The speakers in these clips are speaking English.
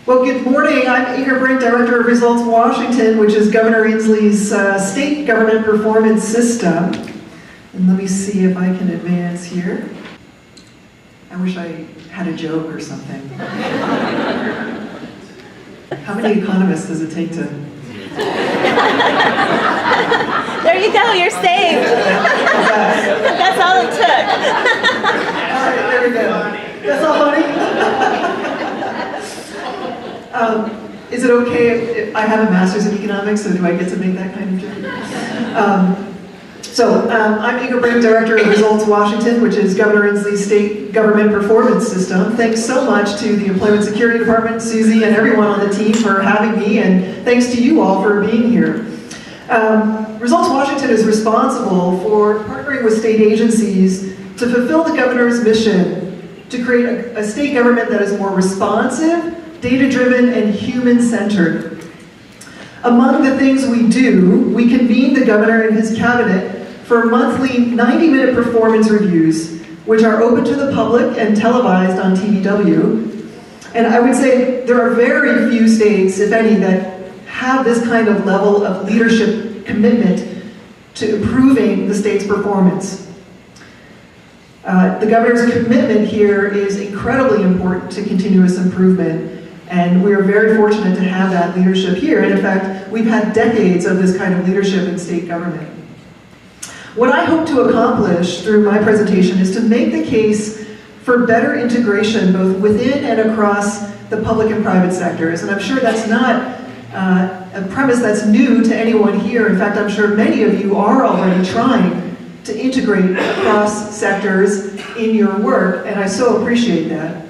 Well, good morning. I'm Brinck, Director of Results Washington, which is Governor Inslee's state government performance system. And let me see if I can advance here. I wish I had a joke or something. How many economists does it take to... There you go, you're saved. That's all it took. All right, there we go. That's all funny? Is it okay if I have a master's in economics, so do I get to make that kind of joke? I'm Brinck, Director of Results Washington, which is Governor Inslee's state government performance system. Thanks so much to the Employment Security Department, Susie, and everyone on the team for having me, and thanks to you all for being here. Results Washington is responsible for partnering with state agencies to fulfill the governor's mission to create a state government that is more responsive, data-driven, and human-centered. Among the things we do, we convene the governor and his cabinet for monthly 90-minute performance reviews, which are open to the public and televised on TVW. And I would say there are very few states, if any, that have this kind of level of leadership commitment to improving the state's performance. The governor's commitment here is incredibly important to continuous improvement, and we are very fortunate to have that leadership here. And in fact, we've had decades of this kind of leadership in state government. What I hope to accomplish through my presentation is to make the case for better integration both within and across the public and private sectors. And I'm sure that's not a premise that's new to anyone here. In fact, I'm sure many of you are already trying to integrate across sectors in your work, and I so appreciate that.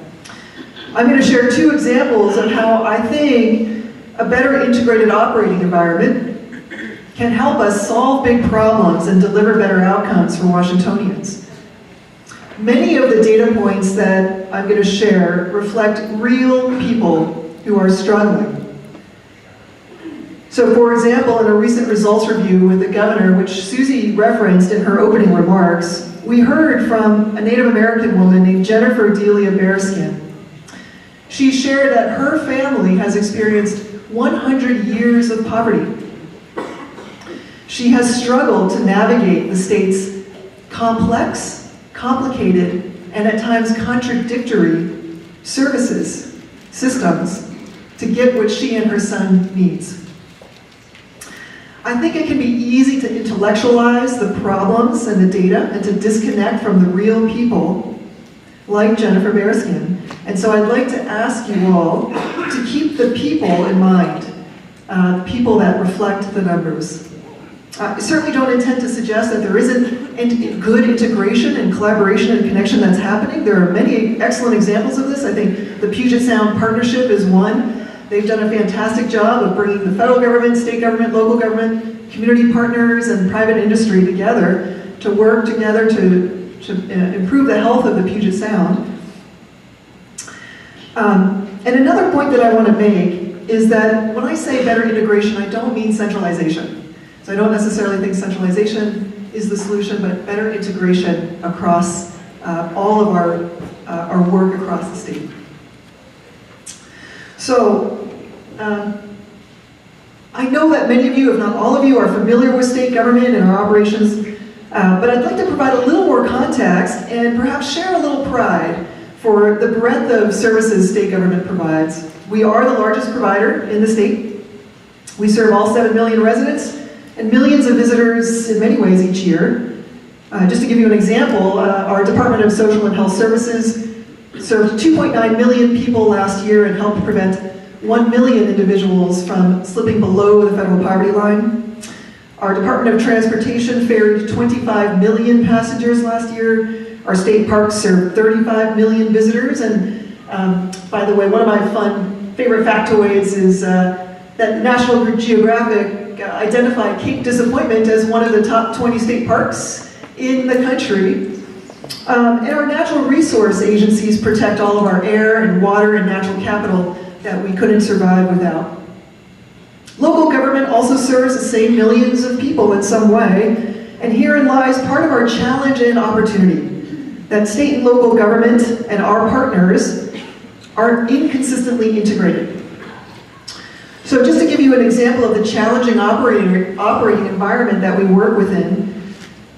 I'm going to share two examples of how I think a better integrated operating environment can help us solve big problems and deliver better outcomes for Washingtonians. Many of the data points that I'm going to share reflect real people who are struggling. So, for example, in a recent results review with the governor, which Susie referenced in her opening remarks, we heard from a Native American woman named Jennifer Delia Bearskin. She shared that her family has experienced 100 years of poverty. She has struggled to navigate the state's complex, complicated, and at times contradictory services, systems, to get what she and her son needs. I think it can be easy to intellectualize the problems and the data and to disconnect from the real people like Jennifer Bearskin. And so I'd like to ask you all to keep the people in mind, people that reflect the numbers. I certainly don't intend to suggest that there isn't good integration and collaboration and connection that's happening. There are many excellent examples of this. I think the Puget Sound Partnership is one. They've done a fantastic job of bringing the federal government, state government, local government, community partners, and private industry together to work together to improve the health of the Puget Sound. And another point that I want to make is that when I say better integration, I don't mean centralization. So I don't necessarily think centralization is the solution, but better integration across all of our work across the state. So, I know that many of you, if not all of you, are familiar with state government and our operations, but I'd like to provide a little more context and perhaps share a little pride for the breadth of services state government provides. We are the largest provider in the state. We serve all 7 million residents and millions of visitors in many ways each year. Just to give you an example, our Department of Social and Health Services served 2.9 million people last year and helped prevent 1 million individuals from slipping below the federal poverty line. Our Department of Transportation ferried 25 million passengers last year. Our state parks served 35 million visitors. And by the way, one of my favorite factoids is that National Geographic identified Cape Disappointment as one of the top 20 state parks in the country. And our natural resource agencies protect all of our air and water and natural capital that we couldn't survive without. Local government also serves the same millions of people in some way, and herein lies part of our challenge and opportunity, that state and local government and our partners are inconsistently integrated. So just to give you an example of the challenging operating environment that we work within,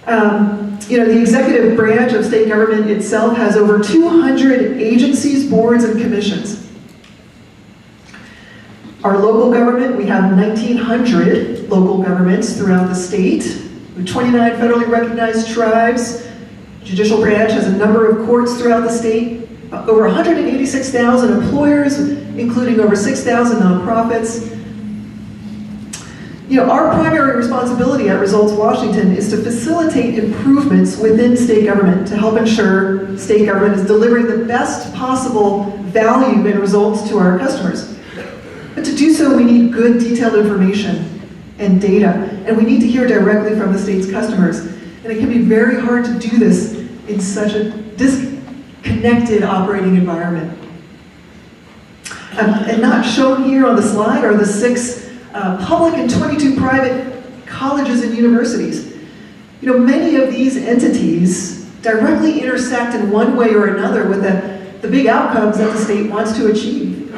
the executive branch of state government itself has over 200 agencies, boards, and commissions. Our local government, we have 1,900 local governments throughout the state, with 29 federally recognized tribes. Judicial branch has a number of courts throughout the state, over 186,000 employers, including over 6,000 nonprofits. Our primary responsibility at Results Washington is to facilitate improvements within state government to help ensure state government is delivering the best possible value and results to our customers. But to do so, we need good, detailed information and data, and we need to hear directly from the state's customers. And it can be very hard to do this in such a disconnected operating environment. And not shown here on the slide are the 6 public and 22 private colleges and universities. Many of these entities directly intersect in one way or another with the big outcomes that the state wants to achieve.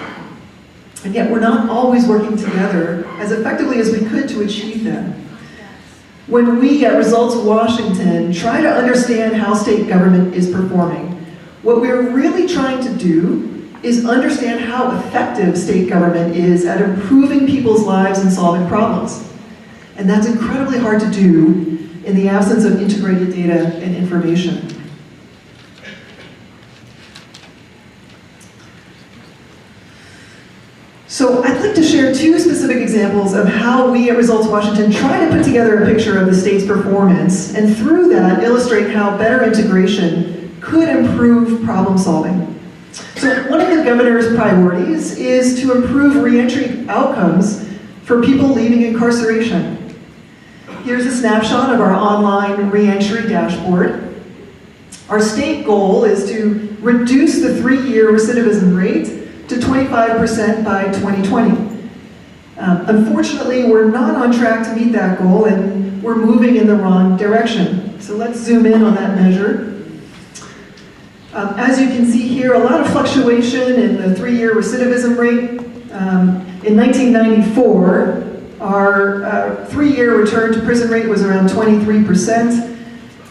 And yet we're not always working together as effectively as we could to achieve them. When we at Results Washington try to understand how state government is performing, what we're really trying to do is understand how effective state government is at improving people's lives and solving problems. And that's incredibly hard to do in the absence of integrated data and information. So I'd like to share 2 specific examples of how we at Results Washington try to put together a picture of the state's performance, and through that illustrate how better integration could improve problem solving. So one of the governor's priorities is to improve reentry outcomes for people leaving incarceration. Here's a snapshot of our online reentry dashboard. Our state goal is to reduce the 3-year recidivism rate to 25% by 2020. Unfortunately, we're not on track to meet that goal, and we're moving in the wrong direction. So let's zoom in on that measure. As you can see here, a lot of fluctuation in the 3-year recidivism rate. In 1994, our 3-year return to prison rate was around 23%.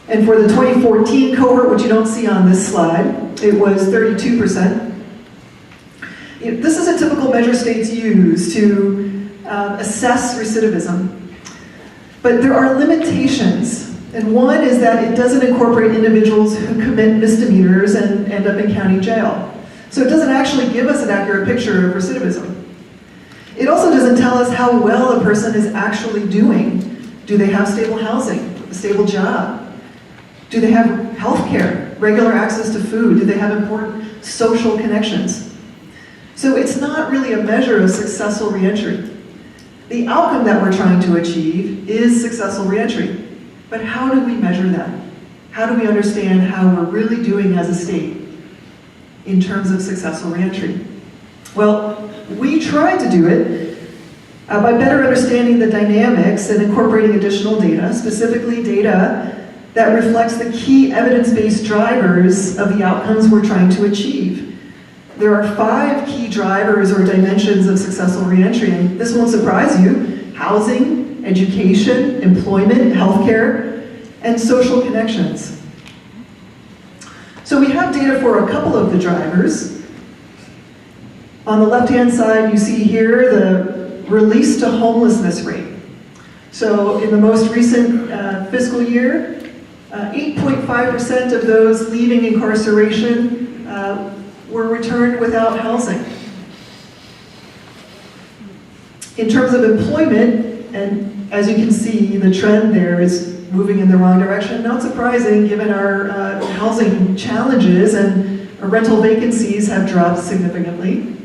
And for the 2014 cohort, which you don't see on this slide, it was 32%. This is a typical measure states use to assess recidivism. But there are limitations. And one is that it doesn't incorporate individuals who commit misdemeanors and end up in county jail. So it doesn't actually give us an accurate picture of recidivism. It also doesn't tell us how well a person is actually doing. Do they have stable housing, a stable job? Do they have health care, regular access to food? Do they have important social connections? So it's not really a measure of successful reentry. The outcome that we're trying to achieve is successful reentry. But how do we measure that? How do we understand how we're really doing as a state in terms of successful reentry? Well, we try to do it by better understanding the dynamics and incorporating additional data, specifically data that reflects the key evidence-based drivers of the outcomes we're trying to achieve. There are 5 key drivers or dimensions of successful reentry, and this won't surprise you: housing, education, employment, healthcare, and social connections. So we have data for a couple of the drivers. On the left-hand side, you see here the release to homelessness rate. So in the most recent fiscal year, 8.5% of those leaving incarceration were returned without housing. In terms of employment, and as you can see, the trend there is moving in the wrong direction. Not surprising given our housing challenges, and our rental vacancies have dropped significantly.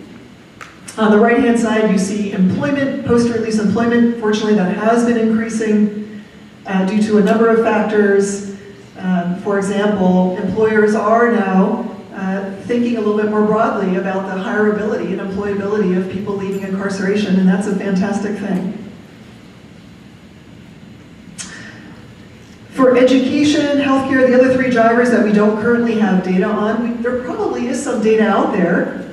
On the right-hand side, you see employment, post-release employment. Fortunately, that has been increasing due to a number of factors. For example, employers are now thinking a little bit more broadly about the hireability and employability of people leaving incarceration, and that's a fantastic thing. For education, healthcare, the other 3 drivers that we don't currently have data on, there probably is some data out there.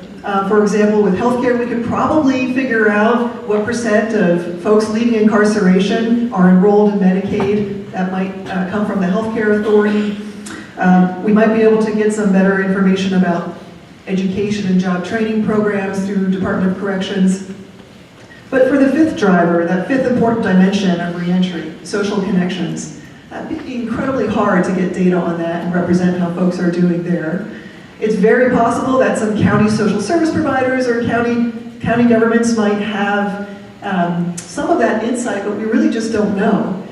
For example, with healthcare, we could probably figure out what percent of folks leaving incarceration are enrolled in Medicaid. That might come from the healthcare authority. We might be able to get some better information about education and job training programs through Department of Corrections. But for the fifth driver, that fifth important dimension of reentry, social connections, it'd be incredibly hard to get data on that and represent how folks are doing there. It's very possible that some county social service providers or county governments might have some of that insight, but we really just don't know.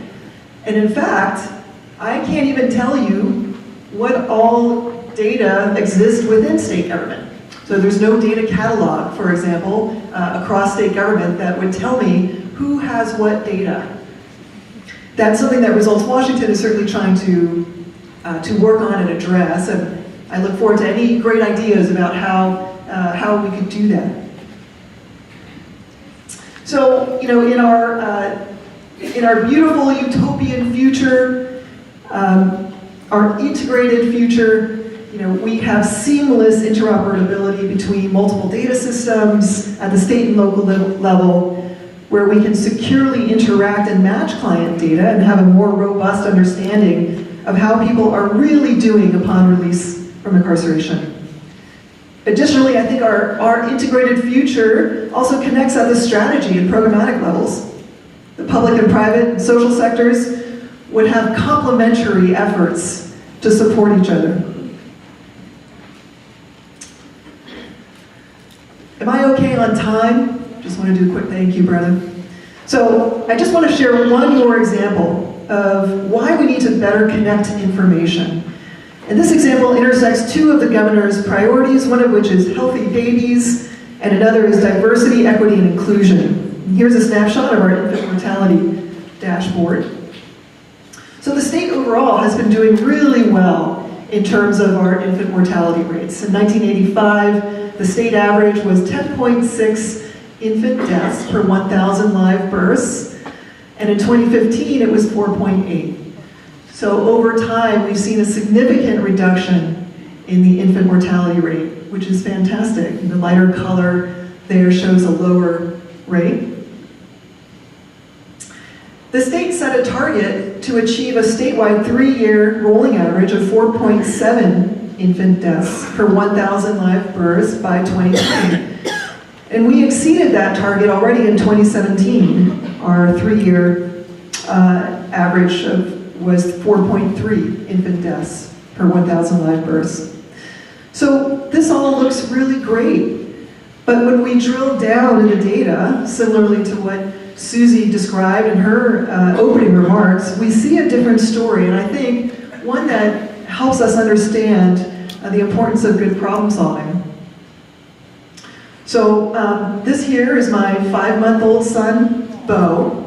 And in fact, I can't even tell you what all data exists within state government. So there's no data catalog, for example, across state government that would tell me who has what data. That's something that Results Washington is certainly trying to work on and address, and I look forward to any great ideas about how we could do that. So, you know, in our beautiful utopian future, our integrated future, you know, we have seamless interoperability between multiple data systems at the state and local level, where we can securely interact and match client data and have a more robust understanding of how people are really doing upon release from incarceration. Additionally, I think our integrated future also connects at the strategy and programmatic levels. The public and private and social sectors would have complementary efforts to support each other. Am I okay on time? Just want to do a quick thank you, Brennan. So I just want to share one more example of why we need to better connect information. And this example intersects two of the governor's priorities, one of which is healthy babies, and another is diversity, equity, and inclusion. Here's a snapshot of our infant mortality dashboard. So the state overall has been doing really well in terms of our infant mortality rates. In 1985, the state average was 10.6 infant deaths per 1,000 live births, and in 2015 it was 4.8. So over time, we've seen a significant reduction in the infant mortality rate, which is fantastic. The lighter color there shows a lower rate. The state set a target to achieve a statewide 3-year rolling average of 4.7 infant deaths per 1,000 live births by 2020. And we exceeded that target already in 2017. Our 3-year average was 4.3 infant deaths per 1,000 live births. So this all looks really great. But when we drill down in the data, similarly to what Susie described in her opening remarks, we see a different story, and I think one that helps us understand the importance of good problem solving. So this here is my 5-month-old son, Bo.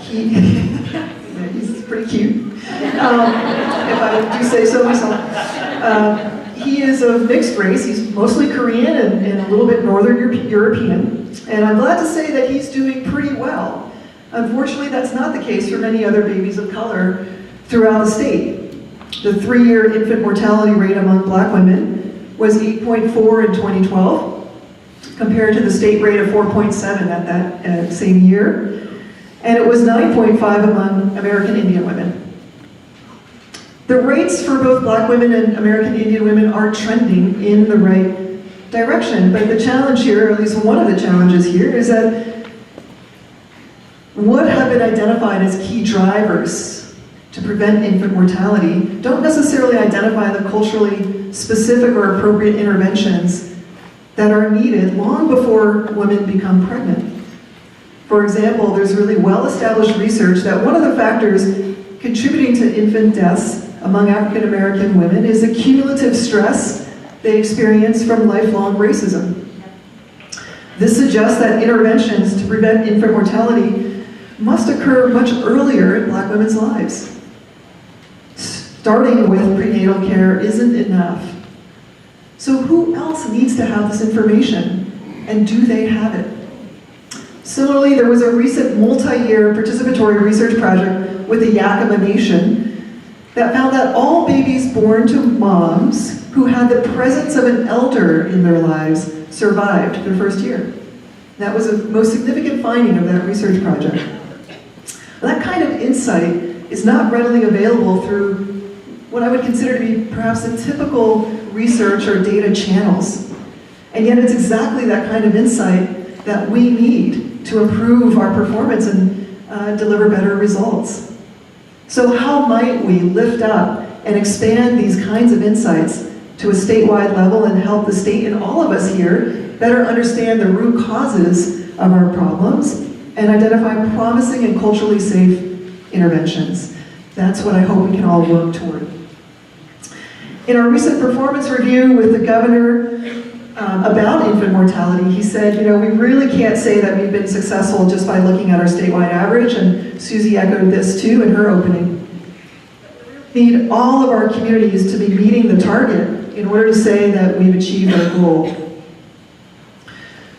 He's pretty cute, if I do say so myself. He is of mixed race. He's mostly Korean and a little bit Northern European. And I'm glad to say that he's doing pretty well. Unfortunately, that's not the case for many other babies of color throughout the state. The 3-year infant mortality rate among Black women was 8.4 in 2012, compared to the state rate of 4.7 at that same year. And it was 9.5 among American Indian women. The rates for both Black women and American Indian women are trending in the right direction, but the challenge here, or at least one of the challenges here, is that what have been identified as key drivers to prevent infant mortality don't necessarily identify the culturally specific or appropriate interventions that are needed long before women become pregnant. For example, there's really well-established research that one of the factors contributing to infant deaths among African American women is the cumulative stress they experience from lifelong racism. This suggests that interventions to prevent infant mortality must occur much earlier in Black women's lives. Starting with prenatal care isn't enough. So who else needs to have this information, and do they have it? Similarly, there was a recent multi-year participatory research project with the Yakima Nation that found that all babies born to moms who had the presence of an elder in their lives survived their first year. That was the most significant finding of that research project. That kind of insight is not readily available through what I would consider to be perhaps the typical research or data channels. And yet it's exactly that kind of insight that we need to improve our performance and deliver better results. So how might we lift up and expand these kinds of insights to a statewide level and help the state and all of us here better understand the root causes of our problems and identify promising and culturally safe interventions? That's what I hope we can all work toward. In our recent performance review with the governor about infant mortality, he said, we really can't say that we've been successful just by looking at our statewide average, and Susie echoed this too in her opening. We need all of our communities to be meeting the target in order to say that we've achieved our goal.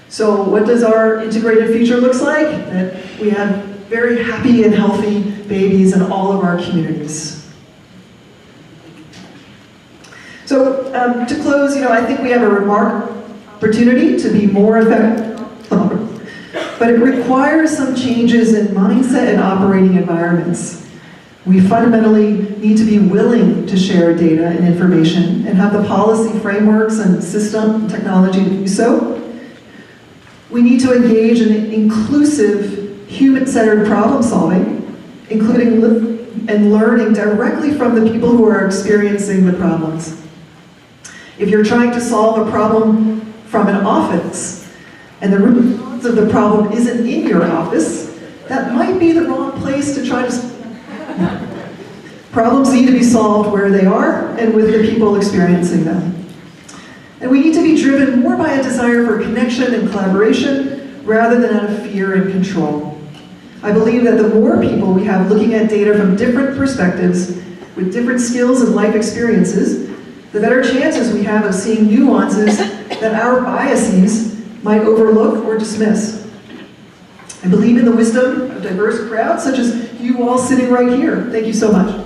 So what does our integrated future look like? That we have very happy and healthy babies in all of our communities. So to close, I think we have a remarkable opportunity to be more effective, but it requires some changes in mindset and operating environments. We fundamentally need to be willing to share data and information and have the policy frameworks and system technology to do so. We need to engage in inclusive, human-centered problem solving, including and learning directly from the people who are experiencing the problems. If you're trying to solve a problem from an office and the root cause of the problem isn't in your office, that might be the wrong place to try to. Problems need to be solved where they are and with the people experiencing them. And we need to be driven more by a desire for connection and collaboration rather than out of fear and control. I believe that the more people we have looking at data from different perspectives with different skills and life experiences, the better chances we have of seeing nuances that our biases might overlook or dismiss. I believe in the wisdom of diverse crowds such as you all sitting right here. Thank you so much.